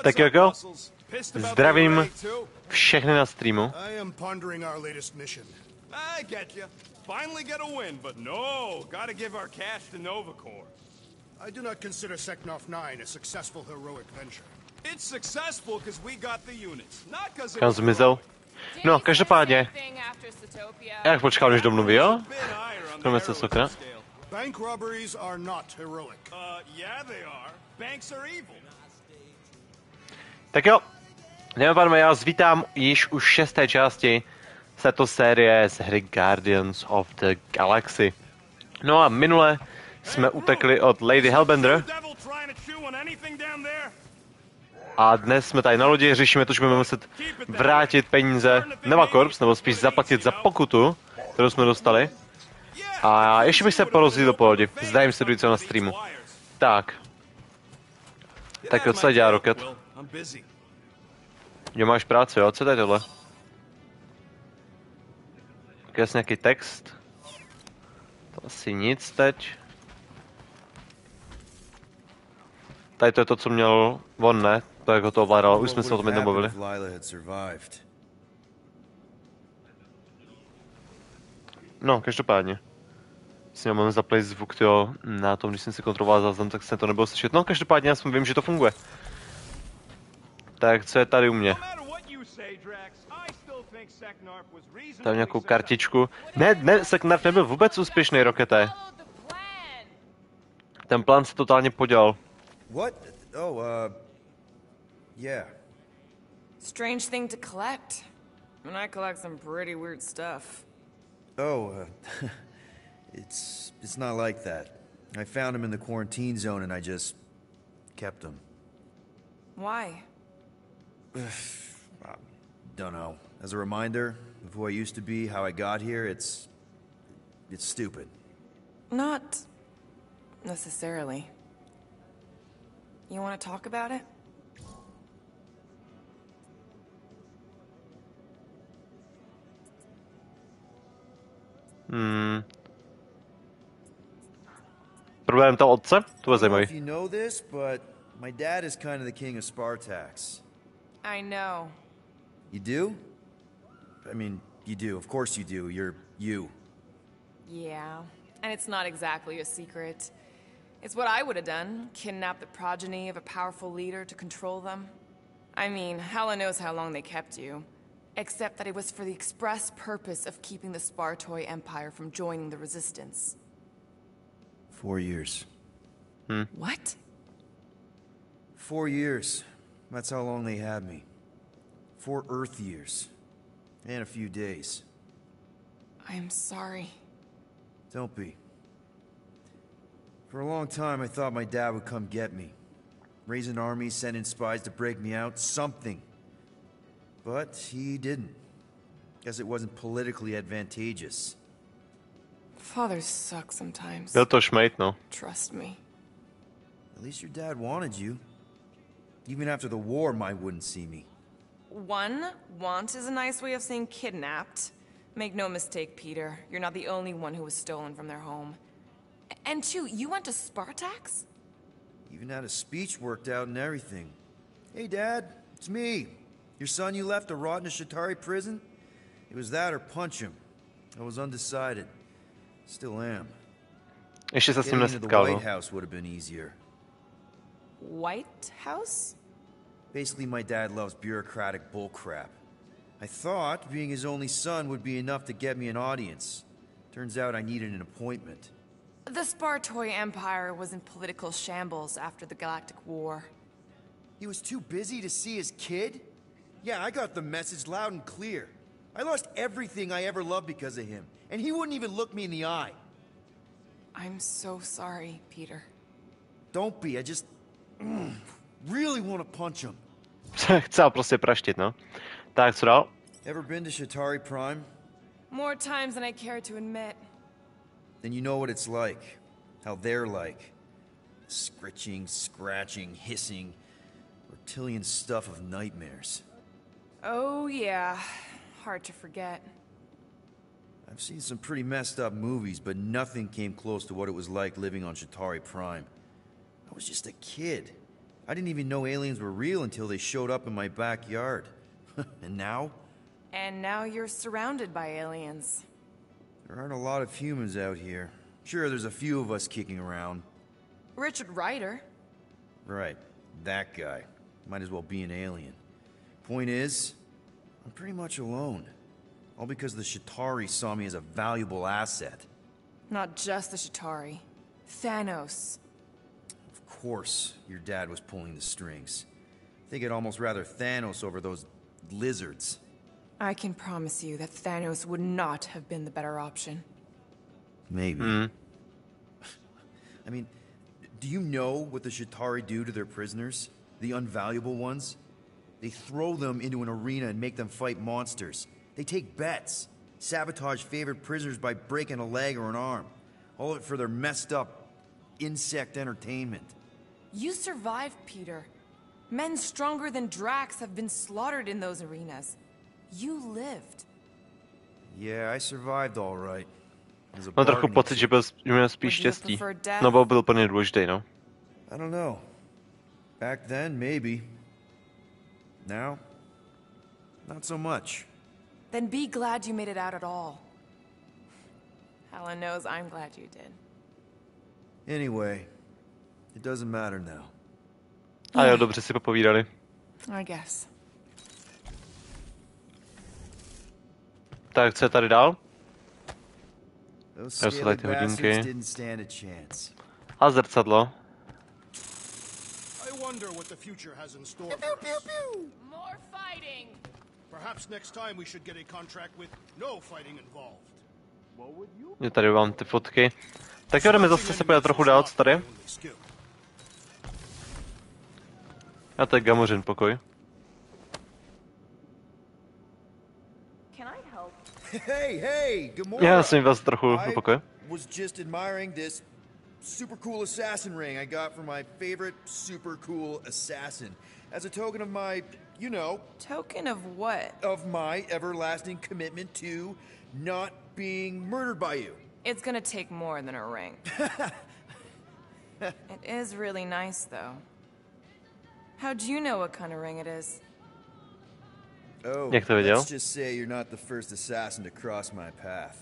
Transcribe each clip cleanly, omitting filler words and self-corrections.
Tak jako, zdravím všechny na streamu. Finally get a win, but no, gotta give our cash to Novacore. I do not consider Seknov 9 a successful heroic venture. It's successful because we got the units, not because it Kam was zmizel? No, každopádně. Jak počkal, než domluví, jo? Jdeme se sakra. Bank robberies are not heroic. Yeah, they are. Banks are evil. Tak jo, jdeme, pánové, já vás vítám již u 6. části z této série z hry Guardians of the Galaxy. No a minule jsme utekli od Lady Hellbender a dnes jsme tady na lodi, řešíme to, že budeme muset vrátit peníze Nevacorps, nebo spíš zaplatit za pokutu, kterou jsme dostali. A ještě bych se porozdělil po lodi, zdravím se se na streamu. Tak. Tak co dělá Rocket? Jo, máš práci, jo? Co je tady tohle? Tak jasně nějaký text. To asi nic teď. Tady to je to, co měl on, ne? To jak ho to ovládal, už jsme se o tom jednou bavili. No, každopádně. Vlastně máme zaplit zvuk, jo, na tom, když jsem si kontroloval záznam, tak se to nebylo slyšet. No, každopádně já vím, že to funguje. Tak, co je tady u mě? Tam nějakou kartičku. Ne, Seknarf nebyl vůbec úspěšný, Rokete. Ten plán se totálně podělal. What? Oh, yeah. Strange thing to collect. And I collect some pretty weird stuff. Oh, it's not like that. I found him in the quarantine zone and I just kept him. Why? Don't know. As a reminder of who I used to be, how I got here, it's stupid. Not necessarily. You want to talk about it? Problém toho otce? To je zajímavý. You know this, but my dad is kind of the king of Spartax. I know. You do? I mean, you do. Of course you do. You're you. Yeah, and it's not exactly a secret. It's what I would have done, kidnap the progeny of a powerful leader to control them. I mean, Hala knows how long they kept you. Except that it was for the express purpose of keeping the Spartoi Empire from joining the Resistance. 4 years. What? 4 years. That's how long they had me. 4 Earth years. And a few days. I'm sorry. Don't be. For a long time, I thought my dad would come get me. Raise an army, send in spies to break me out, something. But he didn't. Guess it wasn't politically advantageous. Fathers suck sometimes. Byl to šmejt, no. Trust me. At least your dad wanted you. Even after the war, mine wouldn't see me. Want is a nice way of saying kidnapped. Make no mistake, Peter. You're not the only one who was stolen from their home. And 2, you went to Spartax? Even had a speech worked out and everything. Hey, Dad, it's me. Your son you left to rot in a Shatari prison? It was that or punch him. I was undecided. Still am. Ještě se s ním Getting into the nesetkal, White no. House would have been easier. White House? Basically, my dad loves bureaucratic bullcrap. I thought being his only son would be enough to get me an audience. Turns out I needed an appointment. The Spartoi Empire was in political shambles after the Galactic War. He was too busy to see his kid? Yeah, I got the message loud and clear. I lost everything I ever loved because of him, and he wouldn't even look me in the eye. I'm so sorry, Peter. Don't be, I just really want to punch him. Chce ho prostě praštit, no. Tak, co dál? Ever been to Shatari Prime? More times than I care to admit. Then you know what it's like. How they're like. Scritching, scratching, hissing. Reptilian stuff of nightmares. Oh yeah, hard to forget. I've seen some pretty messed up movies, but nothing came close to what it was like living on Shatari Prime. I was just a kid. I didn't even know aliens were real until they showed up in my backyard. And now? And now you're surrounded by aliens. There aren't a lot of humans out here. Sure, there's a few of us kicking around. Richard Ryder. Right, that guy. Might as well be an alien. Point is, I'm pretty much alone. All because the Chitauri saw me as a valuable asset. Not just the Chitauri. Thanos. Of course, your dad was pulling the strings. I think I'd almost rather Thanos over those lizards. I can promise you that Thanos would not have been the better option. Maybe. I mean, do you know what the Chitauri do to their prisoners? The unvaluable ones? They throw them into an arena and make them fight monsters. They take bets, sabotage favorite prisoners by breaking a leg or an arm. All of it for their messed up insect entertainment. You survived, Peter. Men stronger than Drax have been slaughtered in those arenas. You lived. Yeah, I survived all right. As a Mám trochu bargaining pocit, že měl spíš Would you štěstí. prefer death? No, byl úplně důležitý, no. I don't know. Back then, maybe. Now, not so much. Then be glad you made it out at all. Helen knows I'm glad you did. Anyway, it doesn't matter now. A jo, dobře si popovídali. I guess. Tak, co je tady dál? Those Jo, jsou scaly tady ty hodinky. bastards didn't stand a chance. A zrcadlo. I wonder what the future has in store for us. More fighting! Perhaps next time we should get a contract with no fighting involved. Je tady mám ty fotky. Tak jo, jdeme zase se podívat trochu dál, co tady. A to je Gamořin pokoj. Can I help? Hey, Gamora! Já jsem vás trochu do pokoje. was just admiring this super cool assassin ring I got from my favorite super cool assassin. As a token of my, you know, Token of what? of my everlasting commitment to not being murdered by you. It's gonna take more than a ring. It is really nice, though. How'd you know what kind of ring it is? Oh, Jak to věděl? let's just say you're not the first assassin to cross my path.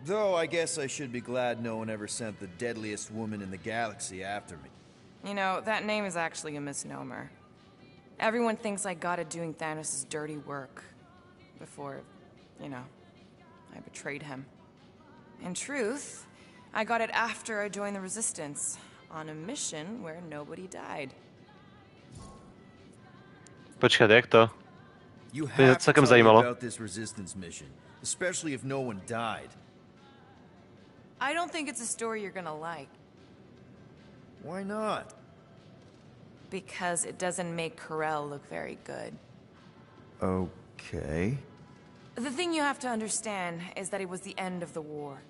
Though I guess I should be glad no one ever sent the deadliest woman in the galaxy after me. You know, that name is actually a misnomer. Everyone thinks I got it doing Thanos' dirty work. Before, you know, I betrayed him. In truth, I got it after I joined the Resistance, on a mission where nobody died. Počkat, jak to? You mě have to celkem tell me zajímalo. about this resistance mission, especially if no one died. I don't think it's a story you're gonna like, Why not? because it doesn't make Carell look very good. Okay. The thing you have to understand is that it was the end of the war.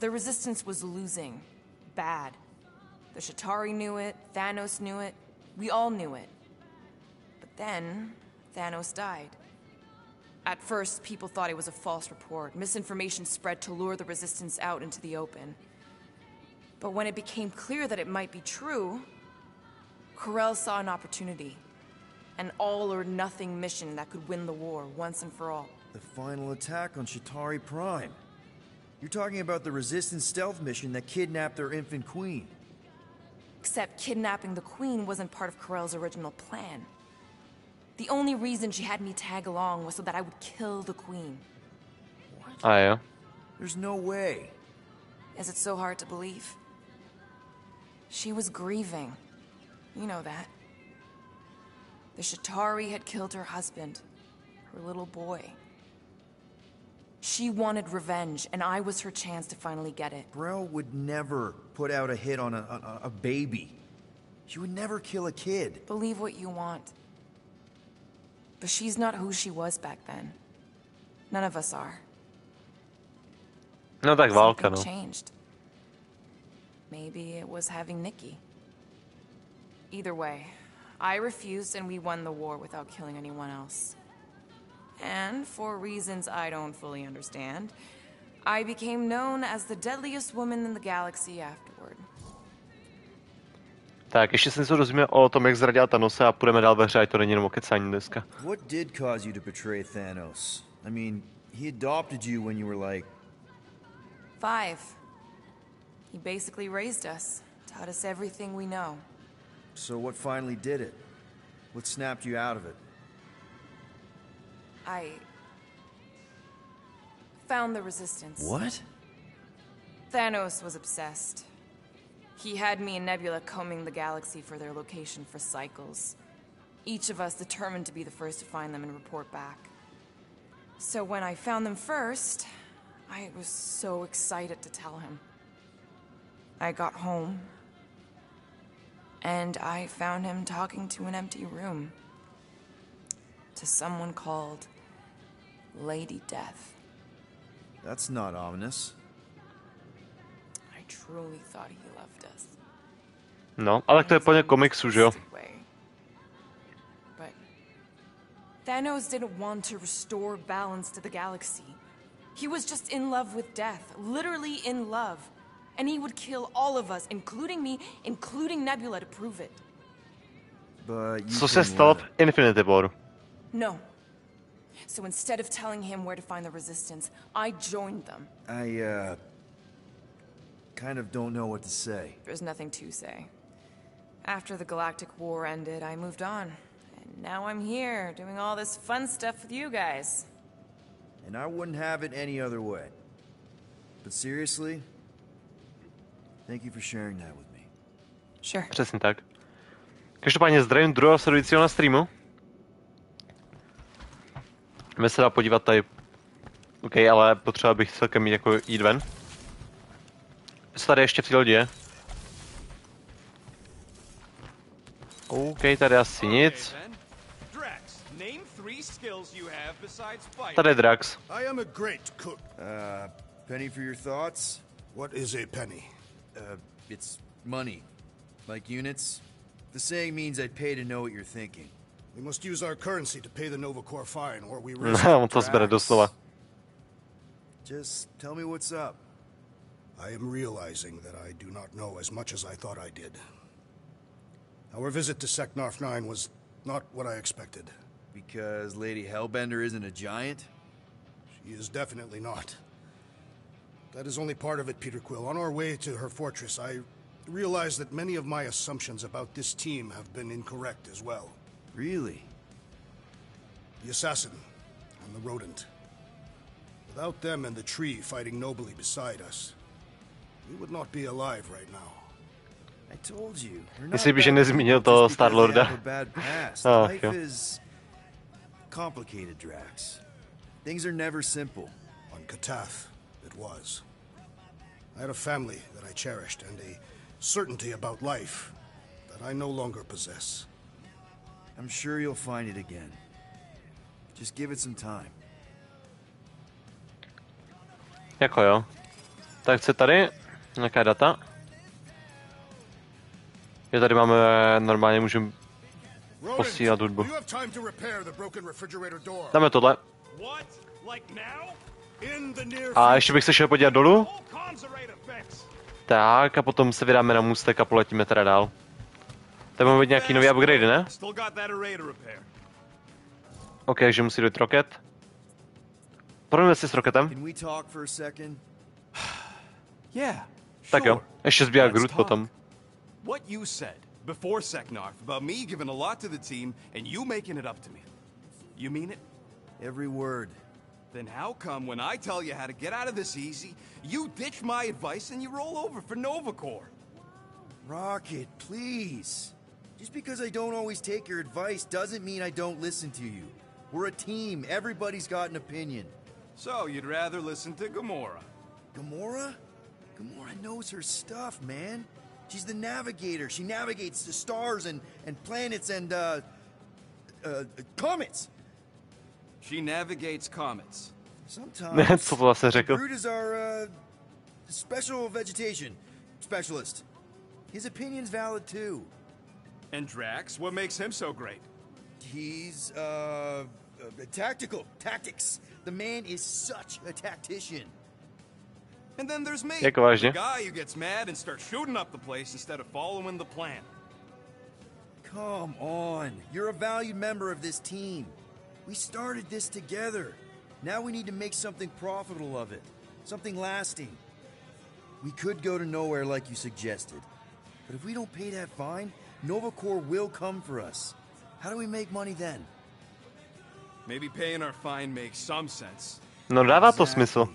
The Resistance was losing. Bad. The Chitauri knew it, Thanos knew it, we all knew it. But then, Thanos died. At first, people thought it was a false report. Misinformation spread to lure the Resistance out into the open. But when it became clear that it might be true, Carell saw an opportunity. An all-or-nothing mission that could win the war once and for all. The final attack on Chitauri Prime. You're talking about the Resistance stealth mission that kidnapped their infant queen. Except kidnapping the Queen wasn't part of Carell's original plan. The only reason she had me tag along was so that I would kill the Queen. A jo. There's no way. Is it so hard to believe? She was grieving. You know that. The Chitauri had killed her husband, her little boy. She wanted revenge, and I was her chance to finally get it. Grell would never put out a hit on a baby. She would never kill a kid. Believe what you want. But she's not who she was back then. None of us are. No tak válka, no. Something changed. Maybe it was having Nikki. Either way, I refused and we won the war without killing anyone else. And for reasons I don't fully understand, I became known as the deadliest woman in the galaxy afterward. Tak, ještě se něco dozvíme o tom, jak zradila Thanose a půjdeme dál ve hře, ať to není jenom o kecání dneska. What did cause you to betray Thanos? I mean, he adopted you when you were like... 5. He basically raised us, taught us everything we know. So what finally did it? What snapped you out of it? I found the resistance. What? Thanos was obsessed. He had me and Nebula combing the galaxy for their location for cycles. Each of us determined to be the first to find them and report back. So when I found them first, I was so excited to tell him. I got home, and I found him talking to an empty room. To someone called Lady Death. That's not ominous. I truly thought he loved us. No, ale to je plně komiksu, že jo? But Thanos didn't want to restore balance to the galaxy. He was just in love with death, literally in love. And he would kill all of us, including me, including Nebula, to prove it. But you Co se stalo v Infinity Waru? No. So instead of telling him where to find the resistance, I joined them. I kind of don't know what to say. There's nothing to say. After the Galactic War ended, I moved on. And now I'm here, doing all this fun stuff with you guys. And I wouldn't have it any other way. But seriously, thank you for sharing that with me. Sure. Přesně tak. Každopádně zdravím druhého sledujícího na streamu. Jdeme se dá podívat tady. OK, ale potřeba bych celkem mít jako jít ven. Co tady ještě v té lodi je? OK, tady asi nic. Tady je Drax. I am a great cook. Penny for your thoughts? What is a penny? It's money. Like units. The saying means I'd pay to know what you're thinking. We must use our currency to pay the Nova Corps fine, or we risk... On to zbere doslova. Just tell me what's up. I am realizing that I do not know as much as I thought I did. Our visit to Seknarf 9 was not what I expected. Because Lady Hellbender isn't a giant? She is definitely not. That is only part of it, Peter Quill. On our way to her fortress, I realized that many of my assumptions about this team have been incorrect as well. Really? The assassin and the rodent. Without them and the tree fighting nobly beside us, we would not be alive right now. I told you. Myslím, že nezmínil toho Star-Lorda. Oh, life is complicated, Drax. Things are never simple. On Katath, it was. I had a family that I cherished and a certainty about life that I no longer possess. I'm sure you'll find it again. Just give it some time. Jako jo. Tak co tady? Nějaká data? Je tady máme normálně, můžeme posílat hudbu. Dáme tohle. A ještě bych se šel podívat dolů. Tak a potom se vydáme na můstek a poletíme teda dál. Tady máme nějaký nový upgrade, ne? OK, že musí dojít roket. Pojďme si s roketem. Tak jo, ještě zbývá Groot potom. What you said before Seknarf about me giving a lot to the team and you making it up to me. You mean it? Every word. Then how come when I tell you how to get out of this easy, you ditch my advice and you roll over for Nova Corps? Rocket, please. Just because I don't always take your advice doesn't mean I don't listen to you. We're a team. Everybody's got an opinion. So you'd rather listen to Gamora? Gamora? Gamora knows her stuff, man. She's the navigator. She navigates the stars and planets and, comets. She navigates comets. Sometimes. Co to zase řekl? Groot is our, special vegetation specialist. His opinion's valid too. And Drax, what makes him so great? He's, tactics. The man is such a tactician. And then there's me, Jako vážně? the guy who gets mad and starts shooting up the place instead of following the plan. Come on. You're a valued member of this team. We started this together. Now we need to make something profitable of it. Something lasting. We could go to nowhere like you suggested. But if we don't pay that fine, Nova Corps will come for us. How do we make money then? Maybe paying our fine makes some sense. No dává to smysl.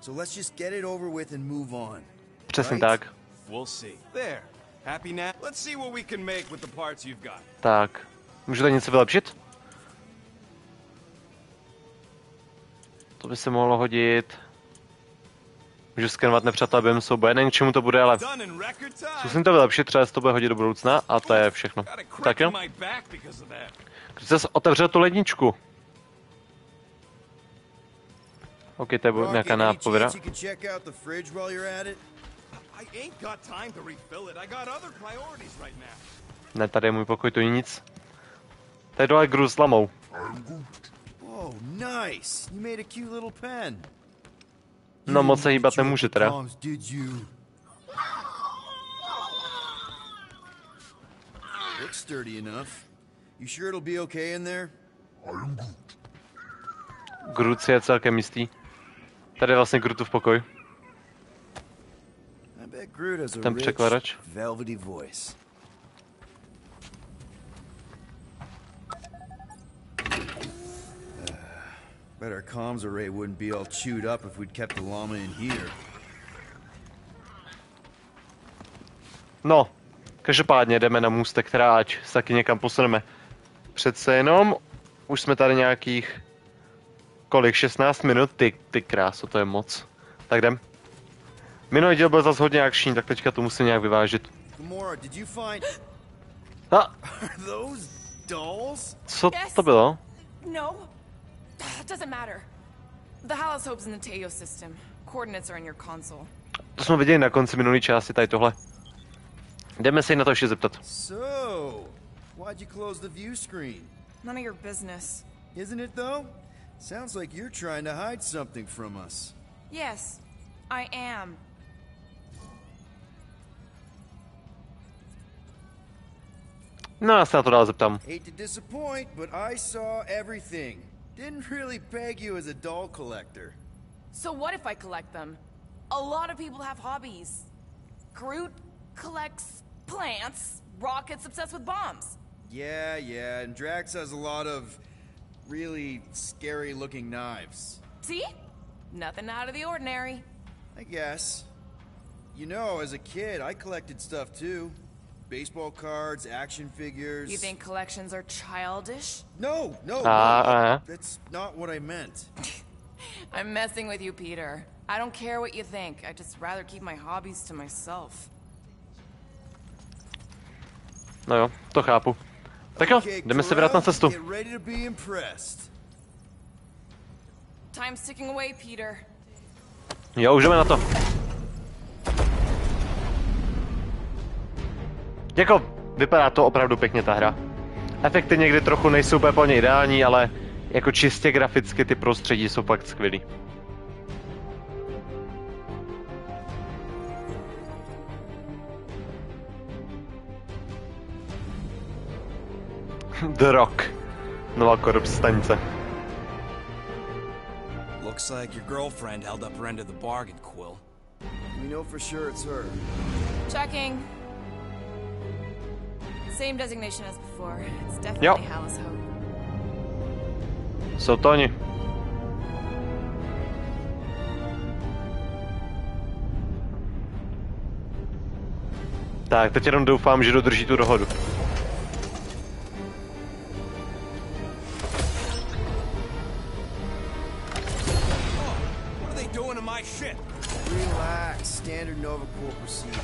So let's just get it over with and move on. Přesně Right? tak. We'll see. There. Happy now? Let's see what we can make with the parts you've got. Tak. Můžu tady něco vylepšit? To by se mohlo hodit. Můžu skenovat nepřátelé během souboje, nevím, k čemu to bude, ale Done in record time. zkusím to vylepšit, třeba se to bude hodit do budoucna a to je všechno. Got a Tak crack jo, in my back because of that. když jsi otevřel tu ledničku. OK, to je Rocket, nějaká any nápověda. chance you could check out the fridge while you're at it? I ain't got time to refill it. I got other priorities right now. Ne, tady je můj pokoj, to je nic. Tady dole gru s lamou. Oh, nice. You made a cute little pen. No moc se hýbat nemůže teda. Tom's, did you? Looks sturdy enough. You sure it'll be okay in there? Groot si je celkem jistý. Tady je vlastně Grootův pokoj. I bet Groot has a Ten rich, překladač. velvety voice. Bet our comms array wouldn't be all chewed up if we'd kept the llama in here. No, každopádně jdeme na můstek, která ať se taky někam posuneme. Přece jenom, už jsme tady nějakých, kolik, 16 minut, ty kráso, to je moc. Tak jdem. Minulý díl byl zase hodně akční, tak teďka to musím nějak vyvážit. Gamora, did you find... A, Are those dolls? co to bylo? No. It doesn't matter. The Hala's hope's in the Teo system. Coordinates are in your console. To jsme viděli na konci minulý části, tady tohle. Jdeme se jí na to ještě zeptat. So, why'd you close the view screen? None of your business. Isn't it though? Sounds like you're trying to hide something from us. Yes, I am. No, já se na to dál zeptám. Hate to disappoint, but I saw everything. Didn't really peg you as a doll collector. So what if I collect them? A lot of people have hobbies. Groot collects plants. Rocket's obsessed with bombs. Yeah, and Drax has a lot of really scary looking knives. See? Nothing out of the ordinary. I guess. You know, as a kid, I collected stuff too. Baseball cards, action figures. You think collections are childish? No, Uh-uh. that's not what I meant. I'm messing with you, Peter. I don't care what you think. I'd just rather keep my hobbies to myself. No jo, to chápu. Tak jo, jdeme se vrátit na cestu. Get ready to be impressed. Time's ticking away, Peter. Jo, už jdeme na to. Jako, vypadá to opravdu pěkně ta hra. Efekty někdy trochu nejsou úplně ideální, ale jako čistě graficky ty prostředí jsou fakt skvělý. The Rock. Nová korps stanice. Looks like your girlfriend held up her end of the bargain, Quill. We know for sure it's her. Checking. Same designation as before. It's definitely Yep. Hala's hope. Jsou to oni. Tak, teď jenom doufám, že dodrží tu dohodu. What are they doing to my ship? Relax, standard Nova Corps procedure.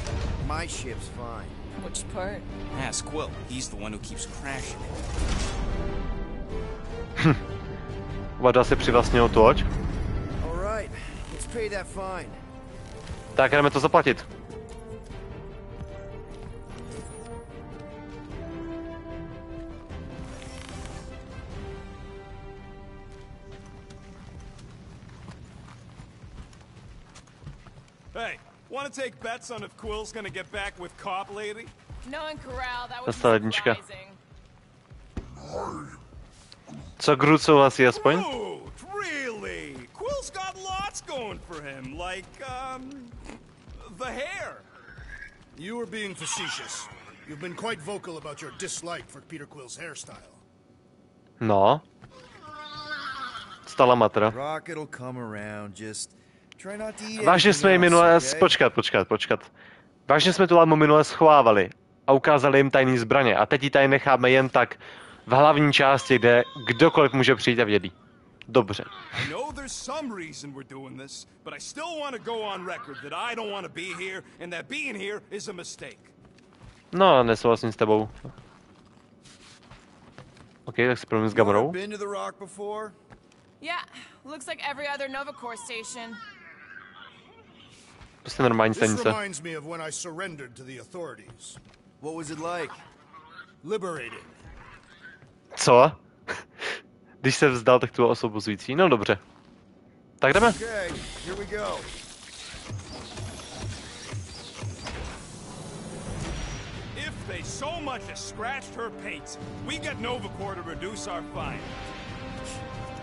My ship's fine. Which part? Ask Quill. He's the one who keeps crashing it. Vada si přivlastnil tu loď. All right, let's pay that fine. Tak jdeme to zaplatit. Hey, Want to take bets on if Quill's gonna get back with Cop Lady? Knowing Corral, that was Dostala jednička. surprising. Co Groot souhlasí aspoň? Groot, really? Quill's got lots going for him, like, the hair. You were being facetious. You've been quite vocal about your dislike for Peter Quill's hairstyle. No. Stala matra. Rocket'll come around, just try not to eat Vážně jsme jim minule... anything else, Počkat. Vážně jsme tu lámu minule schovávali a ukázali jim tajný zbraně a teď ji tady necháme jen tak v hlavní části, kde kdokoliv může přijít a vědí. Dobře. I know there's some reason we're doing this, but I still want to go on record that I don't want to be here and that being here is a mistake. No, nesouhlasím s tebou. OK, tak si promím s Gamorou. Been to the Rock before? Yeah, looks like every other Nova Corps station. Prostě normální This stanice. reminds me of when I surrendered to the authorities. What was it like? Liberating. Co? Když se vzdal, tak to bylo osvobozující. No dobře. Tak jdeme. Okay, here we go. If they so much as scratched her paints, we get Nova Corps to reduce our fine.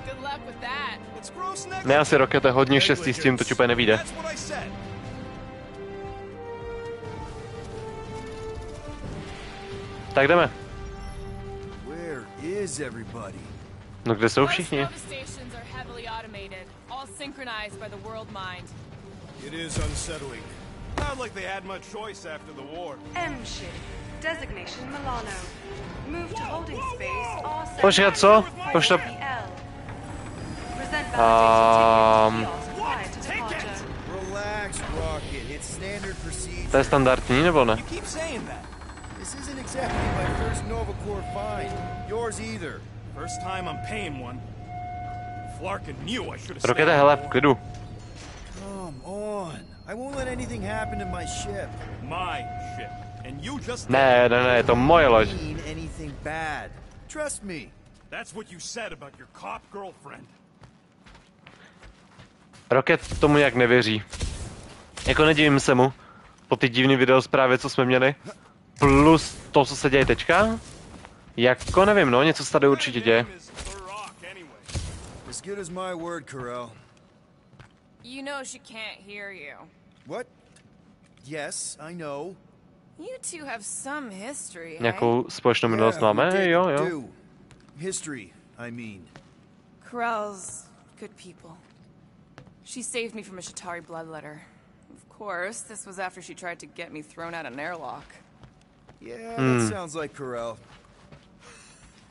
Good luck with that. It's gross negligence. Ne, asi Rokete, hodně štěstí s tím, to ti úplně nevíde. That's what I said. Tak jdeme. Where is everybody? No kde jsou Most všichni? Nova stations are heavily automated, all synchronized by the world mind. It is unsettling. Not like they had much choice after the war. M ship. Designation Milano. Move to holding space R7. Počkat, co? Pošle... Present Um, validated ticket prior to departure. Relax, Rocket. It's standard procedure. To je standardní, nebo ne? You keep saying that. This isn't exactly my first Nova Corps find. Yours either. First time I'm paying one. Flarkin knew I should have Rokete, stayed. hele, v klidu. Come on. I won't let anything happen to my ship. My ship. And you just Ne, je to moje loď. Mean anything bad. Trust me. That's what you said about your cop girlfriend. Rocket tomu jak nevěří. Jako nedivím se mu. Po ty divný videosprávě, co jsme měli. Plus to, co se děje teďka. Jako nevím, no, něco se tady určitě děje. Name is The Rock anyway. As good as my word, Corel. You know she can't hear you. What? Yes, I know. You two have some history, hey? Nějakou společnou minulost máme? we Jo. do. History, I mean. Corell's good people. She saved me from a Shatari bloodletter. Of course, this was after she tried to get me thrown out an airlock. Yeah, that sounds like Corel.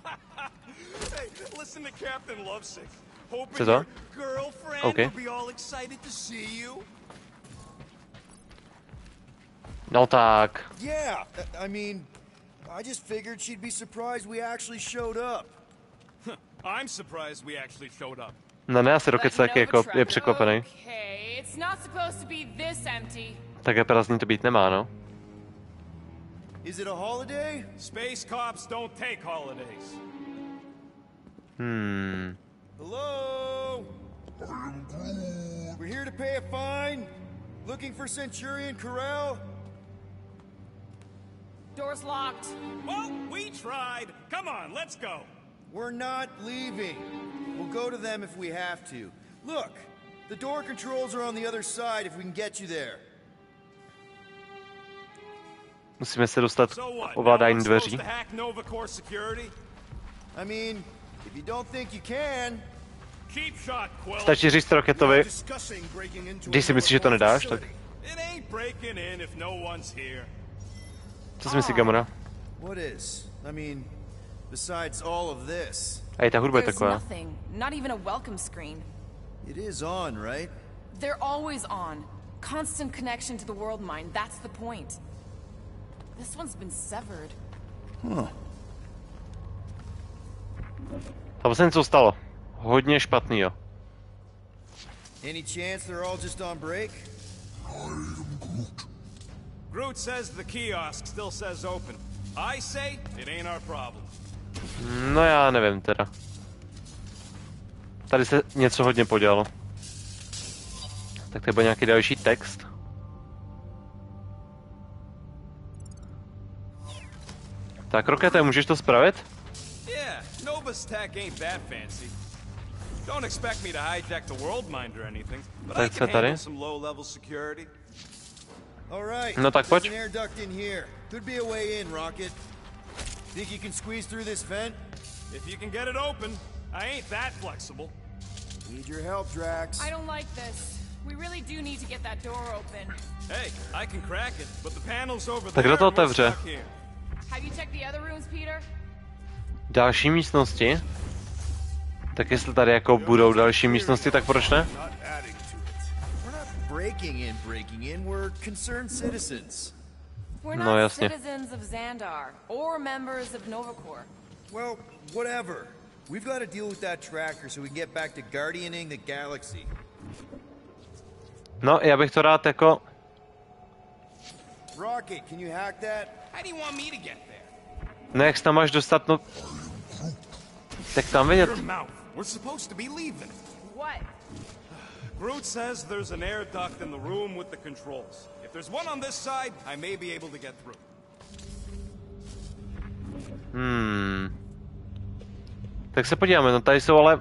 Hey, listen to Captain Lovesick. Hoping Co to? your girlfriend Okay. will be all excited to see you. No tak. Yeah, I mean, I just figured she'd be surprised we actually showed up. I'm surprised we actually showed up. No ne, asi Rocket But taky jako Nova je Truck, překvapený. Okay, it's not supposed to be this empty. Také prázdný to být nemá, no. Is it a holiday? Space cops don't take holidays. Hello? We're here to pay a fine? Looking for Centurion Corel? Door's locked. Well, we tried. Come on, let's go. We're not leaving. We'll go to them if we have to. Look, the door controls are on the other side if we can get you there. Musíme se dostat So k what? Now ovládání we're supposed dveří. to hack Nova Corps security? I mean, if you don't think you can, Cheap shot, Quill. Stačí říct Rocketovi, Discussing breaking into když si a myslíš, že to nedáš, tak It ain't breaking in if no one's here. co si myslí Gamora? what is? I mean, besides all of this, A i ta hudba je There's taková. nothing, not even a welcome screen. it is on, right? They're always on. Constant connection to the world mind, that's the point. This one's been severed. Tam se něco stalo. Hodně špatný, jo. Any chance they're all just on break? Groot says the kiosk still says open. I say it ain't our problem. No já nevím teda. Tady se něco hodně podělalo. Tak to bude nějaký další text. Tak, Rokete, můžeš to spravit? Yeah, Nova's tech ain't that fancy. Don't expect me to hijack the world mind or anything, but I Tak can se tady. handle some low-level security. All right. No tak there's pojď. an air duct in here. Could be a way in, Rocket. Think you can squeeze through this vent? If you can get it open, I ain't that flexible. Need your help, Drax. I don't like this. We really do need to get that door open. Hey, I can crack it, but the panel's over Tak there. kdo to and we're otevře? stuck here. Have you checked the other rooms, Peter? Další místnosti? Tak jestli tady jako budou další místnosti, tak proč ne? Not adding to it. We're not breaking in. We're concerned citizens. We're No, not jasně. citizens of Xandar or members of Novacore. Well, whatever. We've got to deal with that tracker so we can get back to guardianing the galaxy. No, já bych to rád jako... Rocket, can you hack that? How do you want me to get there? Ne, jak se tam máš dostat, no... Tak tam vidět. Your mouth. We're supposed to be leaving. What? Groot says there's an air duct in the room with the controls. If there's one on this side, I may be able to get through. Tak se podíváme, no tady jsou ale...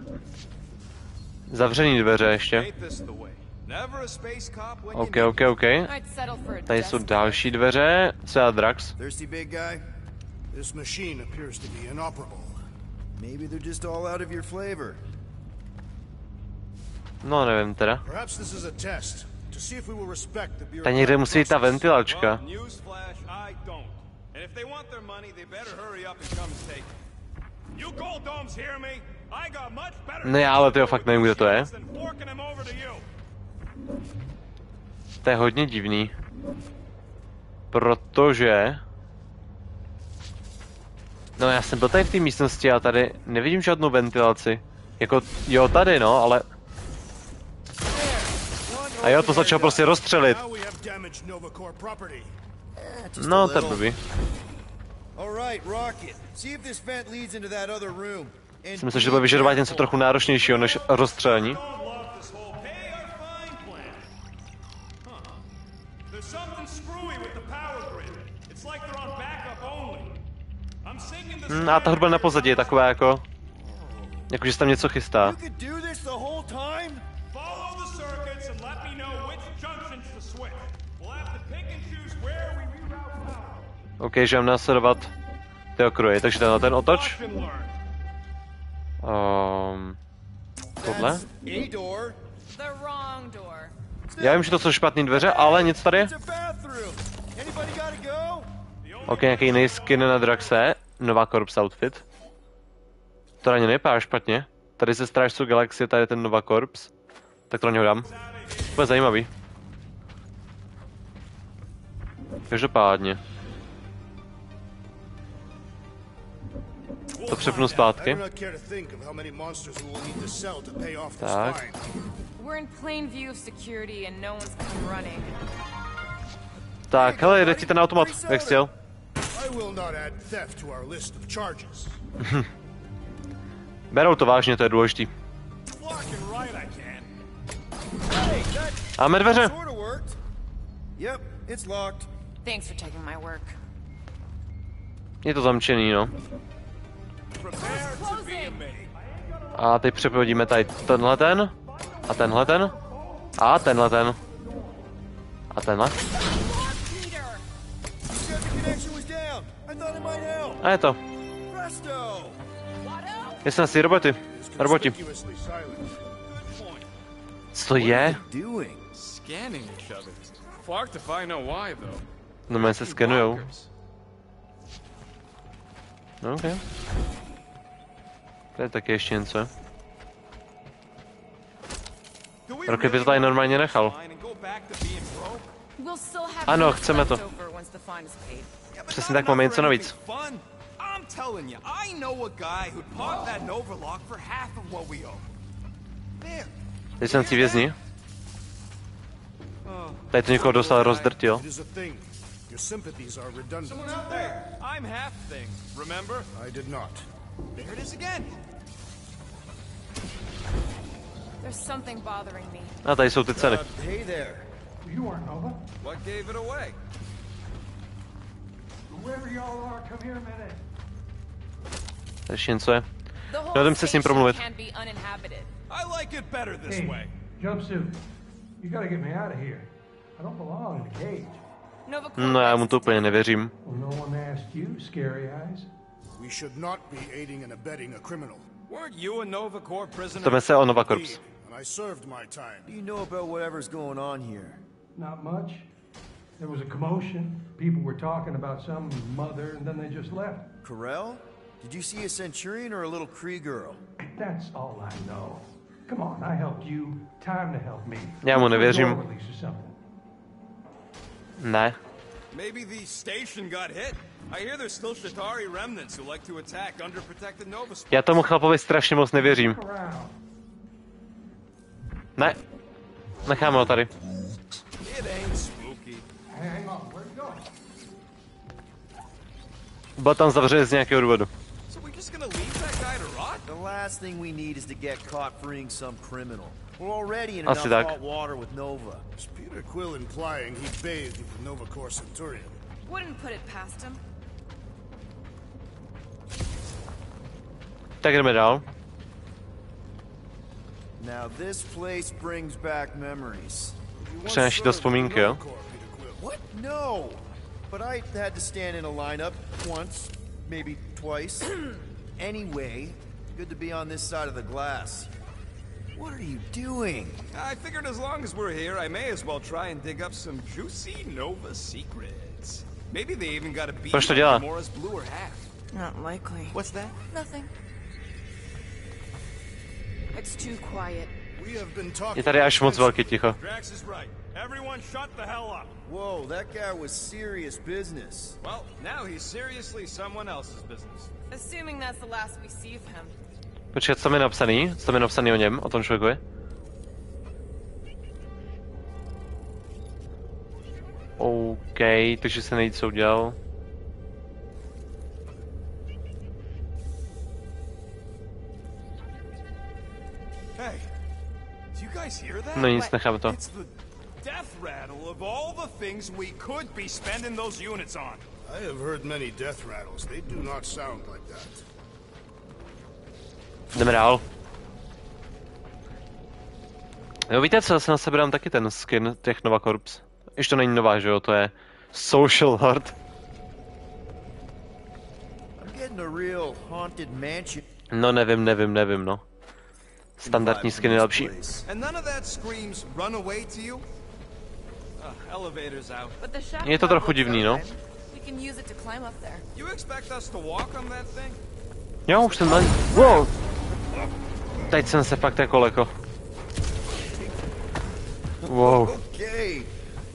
Zavřený dveře ještě. Ain't this the way? Never a space cop when OK, you OK, OK. I'd settle for a Tady jsou desk. další dveře. Co já, Drax? Thirsty big guy? This machine appears to be inoperable. Maybe they're just all out of your flavor. No, nevím teda. Perhaps this is a test to see if we will respect the Tady někde musí být ta process. ventilačka. Well, newsflash, I don't. And if they want their money, they better hurry up and come and take it. You gold domes hear me? I got much better Ne, ale tyjo, fakt nevím, kde to je. than forking them over to you. To je hodně divný. Protože... No, já jsem byl tady v té místnosti a tady nevidím žádnou ventilaci. Jako, jo, tady no, ale... A jo, to začal prostě rozstřelit. Now we have damaged Novacore property. No, to je blbý. All right, Rocket. See if this vent leads into that other room. And Jsem myslel, že to bude vyžadovat něco trochu náročnějšího než rozstřelení. Don't love this whole pay or fine plan. There's something screwy with the power grid. It's like they're on backup only. I'm sinking the A ta hudba na pozadí je taková jako... Jakože se tam něco chystá. You could do this the whole time? Follow the circuits and let me know which junctions to switch. We'll have to pick and choose where we reroute power. OK, že mám následovat ty okruhy, takže ten otoč. Watch and learn. Tohle? That's a door. The wrong door. Já vím, že to jsou špatné dveře, ale nic tady. It's a bathroom. Anybody gotta go? OK, nějaký jiný skin na Draxe. Nová Corps outfit. To ani nevypadá špatně. Tady se Strážců galaxie, tady je ten Nová Corps. Tak to na něho dám. Bude zajímavý. Každopádně. To přepnu I zpátky. do not care to think of how many monsters we will need to sell to pay off this Tak. fine. We're in plain view of security and no one's come running. Tak, hele, jde ti ten automat, jak jsi jel? I will not add theft to our list of charges. Berou to vážně, to je důležitý. Fucking right I can. Máme dveře. Sort of worked. Yep, it's locked. Thanks for taking my work. Je to zamčený, no. Prepare to be amazed. A teď přepovodíme tady tenhle ten. A tenhle ten. A tenhle ten. A tenhle. Peter! You said the connection was down. I thought it might help. A je to. Presto. Jestli si roboti. Roboti. Conspicuously silent. Good point. Co to je? Doing. Scanning each other. Fucked if I know why, though. No, mě se skenujou. Walkers. No, OK. Tady taky ještě něco. Do we Rocket by to really tady want normálně to nechal. fine and go back to being broke? We'll still have Ano, money chceme to. left over once the fine is paid. Yeah, but Přesně not tak, máme enough něco for navíc. anything fun. I'm telling you, I know a guy who'd pop that Noverlock for half of what we owe. There. Teď jsem si vězni. Tady to někoho dostal rozdrtil. It is a thing. Your sympathies are redundant. Someone out there. I'm half thing, remember? I did not. There it is again. There's something bothering me. A tady jsou ty ceny. Hey there. What gave it away? Whoever Ještě něco je. The whole Jdem se s ním station promluvit. can't be uninhabited. I like it better this way. Jumpsuit, you gotta get me out of here. I don't belong in the cage. Nova No já mu to úplně nevěřím. Well, no one asked you, Scary Eyes. We should not be aiding and abetting a criminal. Weren't you a Nova Corps prisoner? Ptáme se o Nova Corps. And I served my time. Do you know about whatever's going on here? Not much. There was a commotion. People were talking about some mother, and then they just left. Corel? Did you see a Centurion or a little Kree girl? That's all I know. Come on, I helped you. Time to help me. Já mu nevěřím. Door release or something. Ne. Maybe the station got hit. I hear there's still Shatari remnants who like to attack underprotected Nova Space. Já tomu chlapovi strašně moc nevěřím. Around. Ne. Necháme ho tady. It ain't spooky. Hang on, where you going? Byl tam zavřený z nějakého důvodu. So we just gonna leave that guy to rot? The last thing we need is to get caught freeing some criminal. We're already in Asi enough tak. hot water with Nova. Is Peter Quill implying he bathed with the Nova Corps Centurion? Wouldn't put it past him. Tak jdeme dál. Now this place brings back memories. Přináší to vzpomínky, jo? What? No! But I had to stand in a lineup once, maybe twice. Anyway, good to be on this side of the glass. What are you doing? I figured as long as we're here, I may as well try and dig up some juicy Nova secrets. Maybe they even got a beat Proč to dělá? Mora's bluer half. Not likely. What's that? Nothing. It's too quiet. We have been talking. Je tady až moc velký ticho. Drax is right. Everyone shut the hell up. Whoa, that guy was serious business. Well, now he's seriously someone else's business. Assuming that's the last we see of him. Počkat, co tam je napsaný? Co tam je napsaný o něm? O tom člověkovi? OK, takže se nejde, co udělal. Hey, do you guys hear that? No nic, necháme to. It's the death rattle of all the things we could be spending those units on. I have heard many death rattles. They do not sound like that. Jdeme dál. Jo, víte co, já se na sebe dám taky ten skin těch Nova Corps. Ještě to není nová, že jo, to je Social Horde. I'm getting a real haunted mansion. No nevím, no. Standardní skin je lepší. And none of that screams run away to you? Elevator's out. But the shadow Je to trochu level's divný, no. open. We can use it to climb up there. You expect us to walk on that thing? Jo, už jsem tady. Wow! Teď jsem se fakt jako leko. Wow. Okay,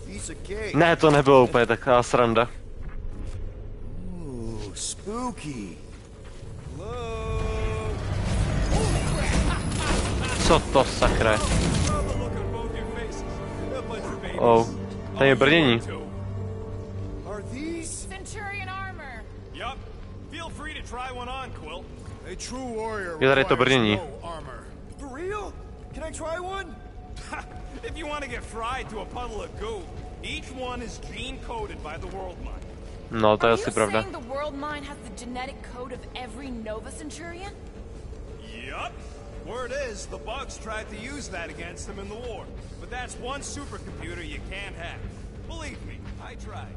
piece of cake. Ne, to nebylo úplně taková sranda. Ooh, spooky. Co to sakra je? Oh, tam je brnění. Are these? Centurion armor. Yup. Feel free to try one on, Quill. A true warrior Je tady to requires brnění. no armor. For real? Can I try one? If you want to get fried to a puddle of goo, each one is gene-coded by the World Mind. No, to je Are asi you pravda. saying the world mine has the genetic code of every Nova Centurion? Yup. Word is, the bugs tried to use that against them in the war. But that's one supercomputer you can't have. Believe me, I tried.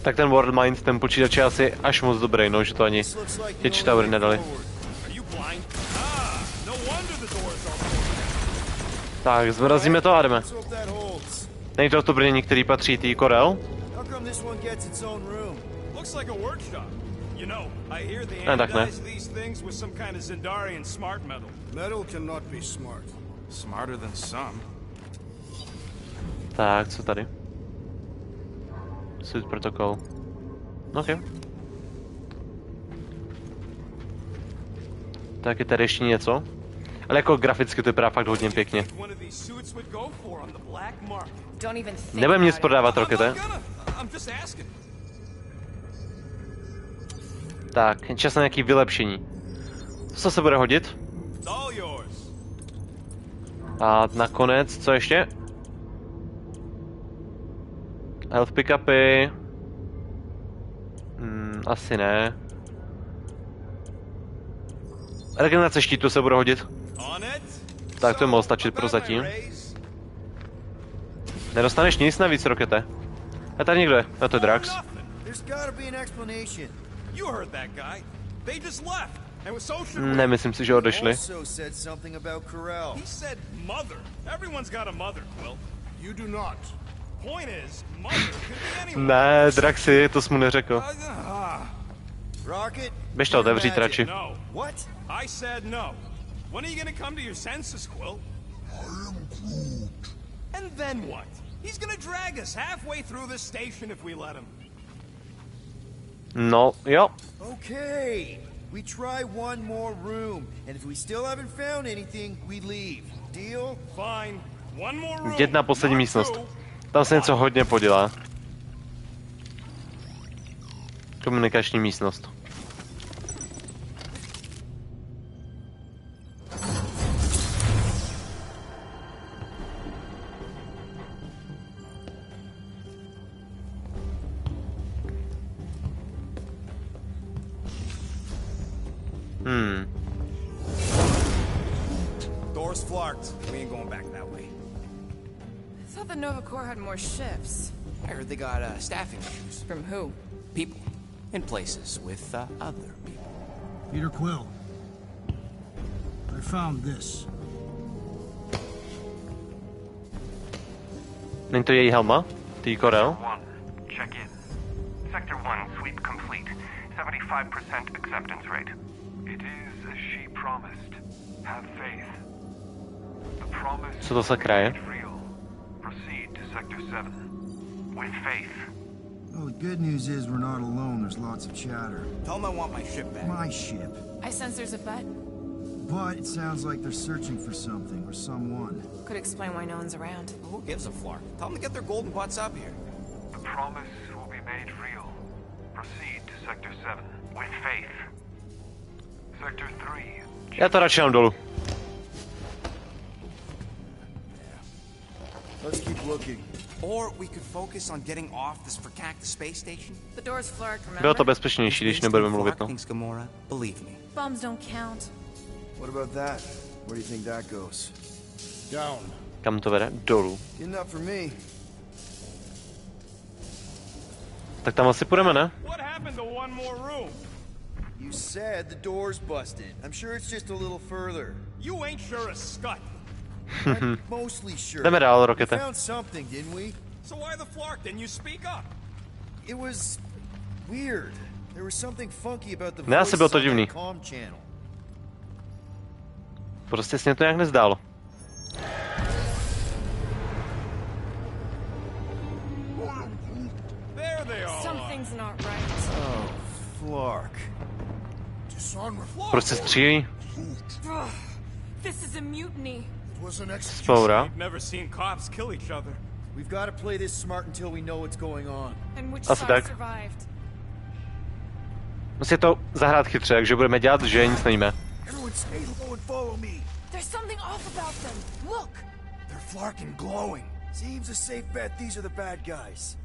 Tak ten World Mind, ten počítač je asi až moc dobrý, no, že to ani ty čtaury nedali. Are you blind? Ah, no wonder the doors are open. Tak, zmrazíme to a jdeme. Let's hope that holds. Není to brnění, který patří tý Corel? How come this one gets its own room? Looks like a workshop. You know, I hear they tak ne. anodize these things with some kind of Zendarian smart metal. Metal cannot be smart. Smarter than some. Tak, co tady? Suit protokol. OK. Tak je tady ještě něco. Ale jako graficky to vypadá fakt hodně pěkně. One of these suits would go for on the black market. Don't even think Nebudem nic about it. prodávat, I'm Rokete. not gonna. I'm just asking. Tak, čas na nějaký vylepšení. Co se bude hodit? It's all yours. A nakonec, co ještě? Health pickupy. Asi ne. Regenerace štítu se bude hodit. Tak to mohlo stačit pro zatím. Nedostaneš nic navíc, Rokete. A tady někdo je. A to je Drax. Nemyslím si, že odešli. Ne, Draxi, to jsi mu neřekl. Běž to otevřít radši. When are you gonna come to your senses, Quill? I am Groot. And then what? He's gonna drag us halfway through this station if we let him. No, jo. Okay. We try one more room, and if we still haven't found anything, we leave. Deal? Fine. One more room. Jděte na poslední místnost. Tam se něco hodně podělá. Komunikační místnost. Door's flarked. We ain't going back that way. I thought the Nova Corps had more shifts. I heard they got staffing issues. From who? People. In places with other people. Peter Quill. I found this. Není to její helma? Tý Korel? Check in. Sector 1 sweep complete. 75% acceptance rate. It is as she promised. Have faith. The promise Co to sakra je? is real. Proceed to Sector 7. With faith. Well, the good news is we're not alone. There's lots of chatter. Tell him I want my ship back. My ship. I sense there's a bet. But it sounds like they're searching for something or someone. Could explain why no one's around. Who gives a flark? Tell them to get their golden butts up here. The promise will be made real. Proceed to Sector 7. With faith. Sector 3. Já to radši dám dolů. Let's keep looking. Or we could focus on getting off this fracas space station. The door's flarked, remember? Bylo to bezpečnější, když nebudeme mluvit, no. Thanks, Gamora. Believe me. Bombs don't count. What about that? Where do you think that goes? Down. Kam to vede? Dolů. Good enough for me. Tak tam asi půjdeme, ne? What happened to one more room? You said the door's busted. I'm sure it's just a little further. You ain't sure a scut. I'm mostly sure. Jdeme dál, We Rokete. found something, didn't we? So why the flark? Didn't you speak up? It was weird. There was something funky about the Ne, asi bylo to voice on divný. that comm channel. Prostě se mě to nějak nezdálo. There they all are. Something's not right. Oh, Flark. Proč se střílí? Ugh, this is a mutiny. It was an execution. Vzpoura. I've never seen cops kill each other. We've got to play this smart until we know what's going on. And which Asi side tak. survived? Musí to zahrát chytře, takže budeme dělat, že nic nevíme. Everyone stay low and follow me. There's something off about them. Look! They're Flark and glowing. Seems a safe bet these are the bad guys.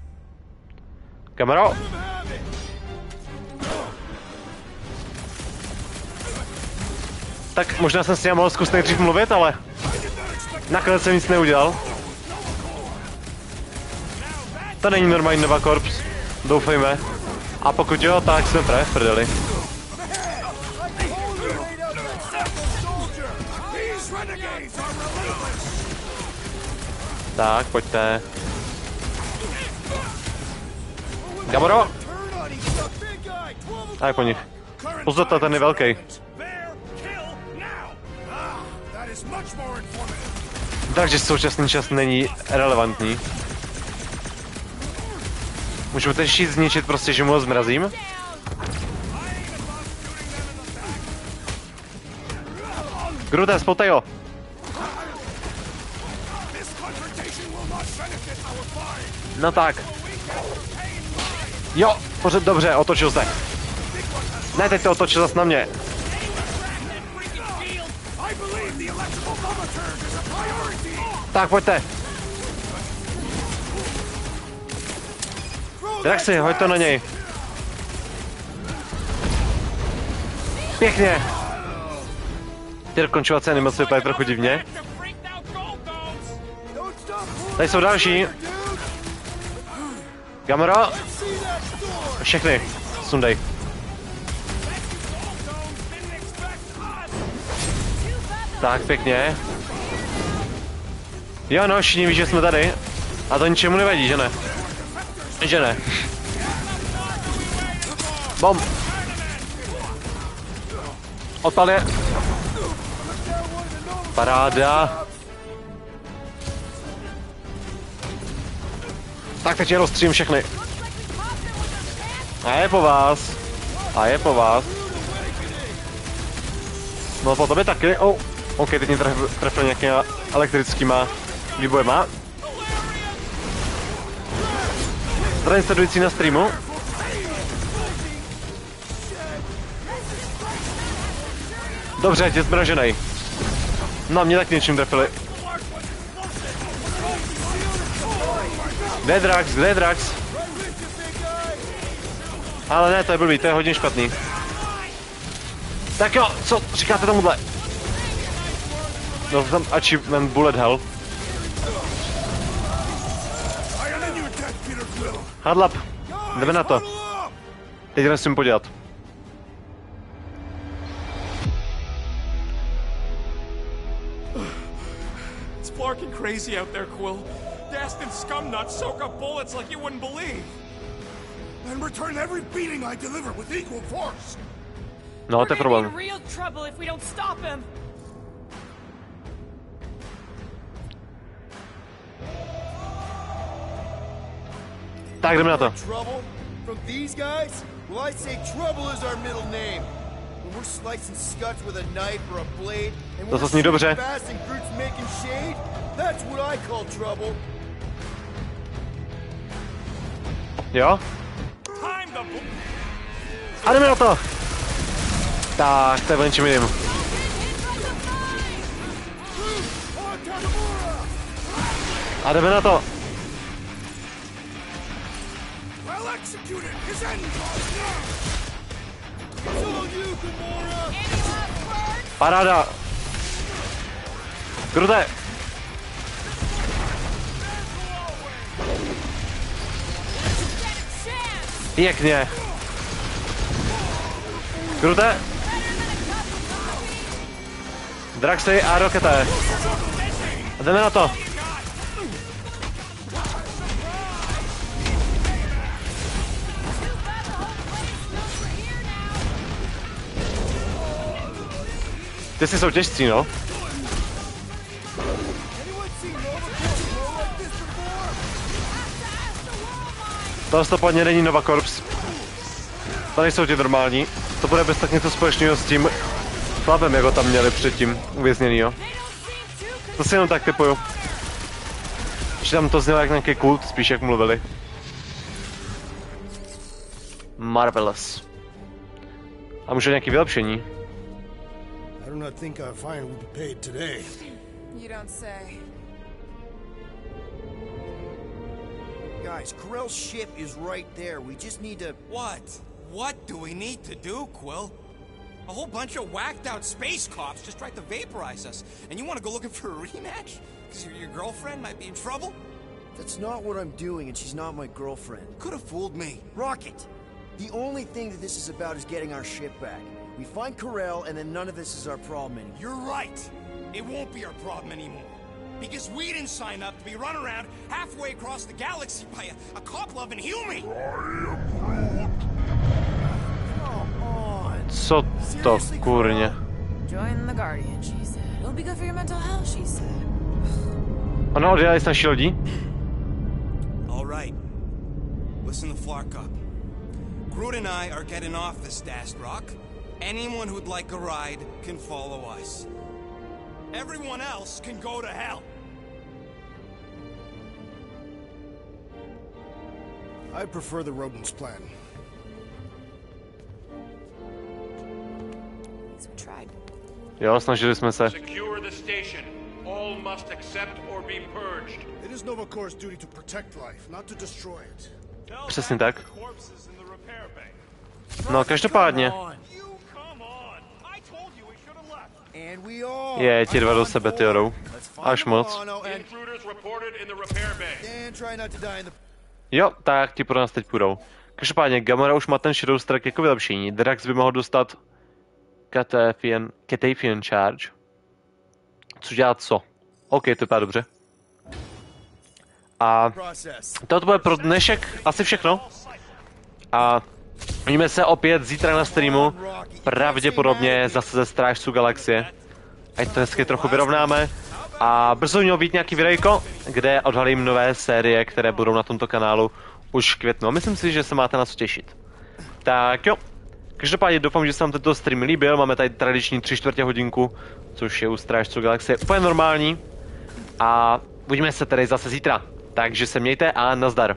Kamero! Tak možná jsem si já mohl zkusit nejdřív mluvit, ale nakonec jsem nic neudělal. To není normální Nova Corps, doufejme. A pokud jo, tak jsme právě v prdeli. Tak, pojďte. Gamoro! Tak po nich. Pozor, ten je velký. Takže současný čas není relevantní. Můžu ten štít zničit prostě, že mu ho zmrazím? Grute, spotej ho! No tak. Jo, pořád dobře, otočil se. Ne, teď to otočil zas na mě. Tak, pojďte. Draxi, hoď to na něj. Pěkně. Ty dokončovací animace vypadají trochu divně. Tady jsou další. Gamora. Všechny. Sundej. Tak, pěkně. Jo, no, všichni ví, že jsme tady. A to ničemu nevadí, že ne? Že ne. Bom. Odpal je. Paráda. Tak teď je rozstřím všechny. A je po vás. A je po vás. No po tobě taky. Oh. OK, teď mě trefil nějakýma elektrickýma výbojema. Zdravím sledující na streamu. Dobře, tě zmraženej. No, mě tak něčím trefili. Kde je Drax? Kde je Drax? Ale ne, to je blbý, to je hodně špatný. Tak jo, co říkáte tomuhle? No tam achievement bullet hell. Hadlap, jdeme na to. Teď nesmím podělat. It's barking crazy out there, Quill. Dastin scumnuts soak up bullets like you wouldn't believe. And return every beating I deliver with equal force. No, to je problém. Real trouble if we don't stop him. Tak jdeme na to. Trouble from these guys? Well, I say trouble is our middle name. When we're slicing scuts with a knife or a blade, and To we're zní dobře. fast and Groot's making shade, that's what I call trouble. Jo? A jdeme na to! Tak, to je o něčem jiným. A jdeme na to! Paráda! Krute! Pěkně! Krute! Draxy a Rokete! A jdeme na to! Ty si jsou těžcí, no. To stopodně není Nova Corps. To nejsou ti normální. To bude bez tak něco společného s tím chlapem, jak ho tam měli předtím uvězněnýho. To si jenom tak typuju. Že tam to znělo jak nějaký kult, spíš jak mluvili. Marvelous. A může nějaký vylepšení? I do not think our fine will be paid today. You don't say. Guys, Corell's ship is right there. We just need to... What? What do we need to do, Quill? A whole bunch of whacked out space cops just tried to vaporize us, and you want to go looking for a rematch? Because your girlfriend might be in trouble? That's not what I'm doing, and she's not my girlfriend. Could have fooled me. Rocket! The only thing that this is about is getting our ship back. We find Corell, and then none of this is our problem anymore. You're right. It won't be our problem anymore. Because we didn't sign up to be run around halfway across the galaxy by a cop-loving human. Co to kurně? Join the Guardian, she said. It'll be good for your mental health, she said. Ano, odjeli s naší lodí. All right. Listen to Flark up. Groot and I are getting off this Dast Rock. Anyone who'd like a ride can follow us. Everyone else can go to hell. I prefer the rodent's plan. We tried. Jo, snažili jsme se. Secure the station. All must accept or be purged. It is Nova Corps' duty to protect life, not to destroy it. Přesně tak. No, každopádně. Je, ti dva do sebe, ty jdou. Až moc. Jo, tak ti pro nás teď půjdou. Každopádně Gamora už má ten Shadow Strike jako vylepšení. Drax by mohl dostat Cetaphil Charge. Co dělá co? OK, to vypadá dobře. A toto bude pro dnešek asi všechno. A vidíme se opět zítra na streamu. Pravděpodobně zase ze Strážců galaxie. Ať to dnesky trochu vyrovnáme. A brzo mělo být nějaký videjko, kde odhalím nové série, které budou na tomto kanálu už v květnu. A myslím si, že se máte na co těšit. Tak jo. Každopádně doufám, že se vám tento stream líbil. Máme tady tradiční 3/4 hodinku, což je u Strážců galaxie úplně normální. A uvidíme se tady zase zítra. Takže se mějte a nazdar.